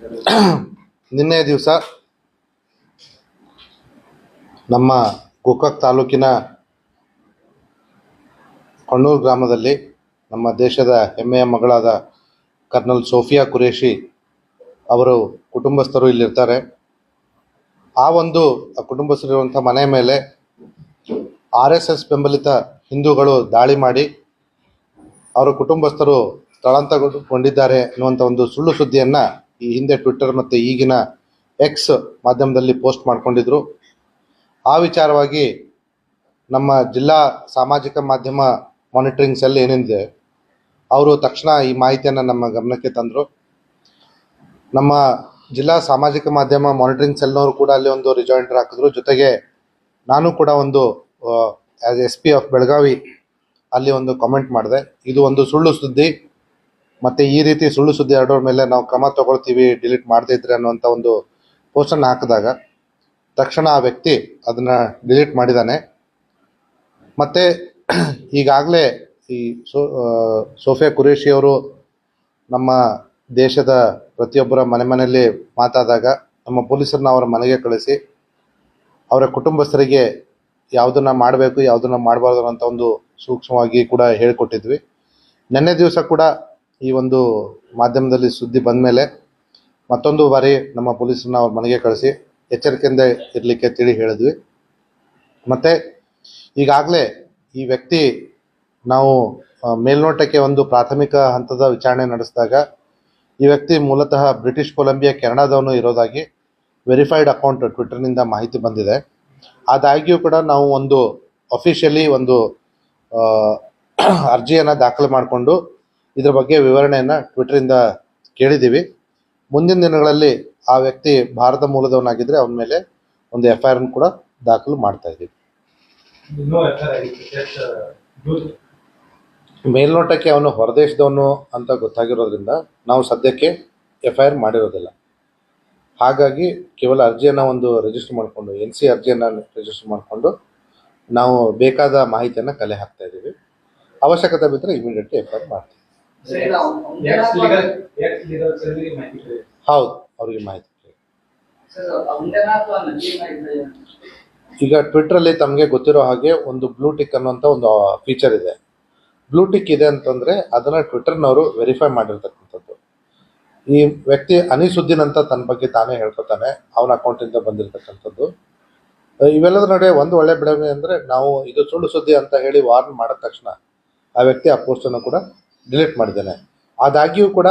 ನಿನ್ನೆ ದಿವಸ ನಮ್ಮ ಗೋಕಾಕ್ ತಾಲೂಕಿನ ಕೊಣ್ಣೂರು ಗ್ರಾಮದಲ್ಲಿ ನಮ್ಮ ದೇಶದ ಹೆಮ್ಮೆಯ ಮಗಳಾದ ಕರ್ನಲ್ ಸೋಫಿಯಾ ಕುರೇಶಿ ಅವರು ಕುಟುಂಬಸ್ಥರು ಇಲ್ಲಿರ್ತಾರೆ. ಆ ಒಂದು ಕುಟುಂಬಸ್ಥರಿರುವಂಥ ಮನೆ ಮೇಲೆ RSS ಬೆಂಬಲಿತ ಹಿಂದೂಗಳು ದಾಳಿ ಮಾಡಿ ಅವರ ಕುಟುಂಬಸ್ಥರು ಸ್ಥಳಾಂತರಗೊಂಡಿದ್ದಾರೆ ಅನ್ನುವಂಥ ಒಂದು ಸುಳ್ಳು ಸುದ್ದಿಯನ್ನು ಈ ಹಿಂದೆ ಟ್ವಿಟ್ಟರ್ ಮತ್ತು ಈಗಿನ ಎಕ್ಸ್ ಮಾಧ್ಯಮದಲ್ಲಿ ಪೋಸ್ಟ್ ಮಾಡಿಕೊಂಡಿದ್ರು. ಆ ವಿಚಾರವಾಗಿ ನಮ್ಮ ಜಿಲ್ಲಾ ಸಾಮಾಜಿಕ ಮಾಧ್ಯಮ ಮಾನಿಟರಿಂಗ್ ಸೆಲ್ ಏನಿದೆ ಅವರು ತಕ್ಷಣ ಈ ಮಾಹಿತಿಯನ್ನು ನಮ್ಮ ಗಮನಕ್ಕೆ ತಂದರು. ನಮ್ಮ ಜಿಲ್ಲಾ ಸಾಮಾಜಿಕ ಮಾಧ್ಯಮ ಮಾನಿಟರಿಂಗ್ ಸೆಲ್ನವರು ಕೂಡ ಅಲ್ಲಿ ಒಂದು ರಿಜಾಯಿಂಡರ್ ಹಾಕಿದ್ರು. ಜೊತೆಗೆ ನಾನು ಕೂಡ ಒಂದು ಆ್ಯಸ್ SP ಆಫ್ ಬೆಳಗಾವಿ ಅಲ್ಲಿ ಒಂದು ಕಾಮೆಂಟ್ ಮಾಡಿದೆ. ಇದು ಒಂದು ಸುಳ್ಳು ಸುದ್ದಿ ಮತ್ತು ಈ ರೀತಿ ಸುಳ್ಳು ಸುದ್ದಿ ಹರಡೋರ ಮೇಲೆ ನಾವು ಕ್ರಮ ತಗೊಳ್ತೀವಿ, ಡಿಲೀಟ್ ಮಾಡದೇ ಇದ್ರೆ ಅನ್ನುವಂಥ ಒಂದು ಪೋಸ್ಟನ್ನು ಹಾಕಿದಾಗ ತಕ್ಷಣ ಆ ವ್ಯಕ್ತಿ ಅದನ್ನು ಡಿಲೀಟ್ ಮಾಡಿದ್ದಾನೆ. ಮತ್ತು ಈಗಾಗಲೇ ಈ ಸೋಫಿಯಾ ಕುರೇಶಿ ಅವರು ನಮ್ಮ ದೇಶದ ಪ್ರತಿಯೊಬ್ಬರ ಮನೆಯಲ್ಲಿ ಮಾತಾದಾಗ ನಮ್ಮ ಪೊಲೀಸರನ್ನ ಅವರ ಮನೆಗೆ ಕಳಿಸಿ ಅವರ ಕುಟುಂಬಸ್ಥರಿಗೆ ಯಾವುದನ್ನು ಮಾಡಬೇಕು ಯಾವುದನ್ನು ಮಾಡಬಾರ್ದು ಅಂತ ಒಂದು ಸೂಕ್ಷ್ಮವಾಗಿ ಕೂಡ ಹೇಳಿಕೊಟ್ಟಿದ್ವಿ. ನಿನ್ನೆ ದಿವಸ ಕೂಡ ಈ ಒಂದು ಮಾಧ್ಯಮದಲ್ಲಿ ಸುದ್ದಿ ಬಂದ ಮೇಲೆ ಮತ್ತೊಂದು ಬಾರಿ ನಮ್ಮ ಪೊಲೀಸರನ್ನ ಅವ್ರ ಮನೆಗೆ ಕಳಿಸಿ ಎಚ್ಚರಿಕೆಯಿಂದ ಇರಲಿಕ್ಕೆ ತಿಳಿ ಹೇಳಿದ್ವಿ. ಮತ್ತು ಈಗಾಗಲೇ ಈ ವ್ಯಕ್ತಿ ನಾವು ಮೇಲ್ನೋಟಕ್ಕೆ ಒಂದು ಪ್ರಾಥಮಿಕ ಹಂತದ ವಿಚಾರಣೆ ನಡೆಸಿದಾಗ ಈ ವ್ಯಕ್ತಿ ಮೂಲತಃ ಬ್ರಿಟಿಷ್ ಕೊಲಂಬಿಯಾ ಕೆನಡಾದವನು ಇರೋದಾಗಿ ವೆರಿಫೈಡ್ ಅಕೌಂಟ್ ಟ್ವಿಟರ್ನಿಂದ ಮಾಹಿತಿ ಬಂದಿದೆ. ಆದಾಗ್ಯೂ ಕೂಡ ನಾವು ಒಂದು ಅಫಿಷಿಯಲಿ ಒಂದು ಅರ್ಜಿಯನ್ನು ದಾಖಲೆ ಮಾಡಿಕೊಂಡು ಇದ್ರ ಬಗ್ಗೆ ವಿವರಣೆಯನ್ನು ಟ್ವಿಟರಿಂದ ಕೇಳಿದ್ದೀವಿ. ಮುಂದಿನ ದಿನಗಳಲ್ಲಿ ಆ ವ್ಯಕ್ತಿ ಭಾರತ ಮೂಲದವನಾಗಿದ್ದರೆ ಅವನ ಮೇಲೆ ಒಂದು FIR ಕೂಡ ದಾಖಲು ಮಾಡ್ತಾ ಇದ್ದೀವಿ. ಮೇಲ್ನೋಟಕ್ಕೆ ಅವನು ಹೊರದೇಶದವನು ಅಂತ ಗೊತ್ತಾಗಿರೋದ್ರಿಂದ ನಾವು ಸದ್ಯಕ್ಕೆ FIR ಮಾಡಿರೋದಿಲ್ಲ. ಹಾಗಾಗಿ ಕೇವಲ ಅರ್ಜಿಯನ್ನು ಒಂದು ರಿಜಿಸ್ಟರ್ ಮಾಡಿಕೊಂಡು NC ಅರ್ಜಿಯನ್ನು ರಿಜಿಸ್ಟರ್ ಮಾಡಿಕೊಂಡು ನಾವು ಬೇಕಾದ ಮಾಹಿತಿಯನ್ನು ಕಲೆ ಹಾಕ್ತಾ ಇದ್ದೀವಿ. ಅವಶ್ಯಕತೆ ಬಿದ್ದರೆ ಇಮಿಡಿಯೇಟ್ಲಿ FIR ಮಾಡ್ತೀವಿ. ಹೌದು, ಅವರಿಗೆ ಮಾಹಿತಿ. ಈಗ ಟ್ವಿಟ್ರಲ್ಲಿ ತಮಗೆ ಗೊತ್ತಿರೋ ಹಾಗೆ ಒಂದು ಬ್ಲೂ ಟಿಕ್ ಅನ್ನುವಂಥ ಒಂದು ಫೀಚರ್ ಇದೆ. ಬ್ಲೂ ಟಿಕ್ ಇದೆ ಅಂತಂದರೆ ಅದನ್ನು ಟ್ವಿಟರ್ನವರು ವೆರಿಫೈ ಮಾಡಿರ್ತಕ್ಕಂಥದ್ದು. ಈ ವ್ಯಕ್ತಿ ಅನಿಸುದ್ದೀನ್ ಅಂತ ತನ್ನ ಬಗ್ಗೆ ತಾನೇ ಹೇಳ್ಕೊತಾನೆ, ಅವನ ಅಕೌಂಟಿಂದ ಬಂದಿರತಕ್ಕಂಥದ್ದು. ಇವೆಲ್ಲದರ ನಡುವೆ ಒಂದು ಒಳ್ಳೆ ಬೆಳವಣಿಗೆ ಅಂದರೆ ನಾವು ಇದು ಸುಳ್ಳು ಸುದ್ದಿ ಅಂತ ಹೇಳಿ ವಾರ್ನ್ ಮಾಡಿದ ತಕ್ಷಣ ಆ ವ್ಯಕ್ತಿ ಆ ಪೋಸ್ಟನ್ನು ಕೂಡ ಡಿಲೀಟ್ ಮಾಡಿದ್ದಾನೆ. ಆದಾಗ್ಯೂ ಕೂಡ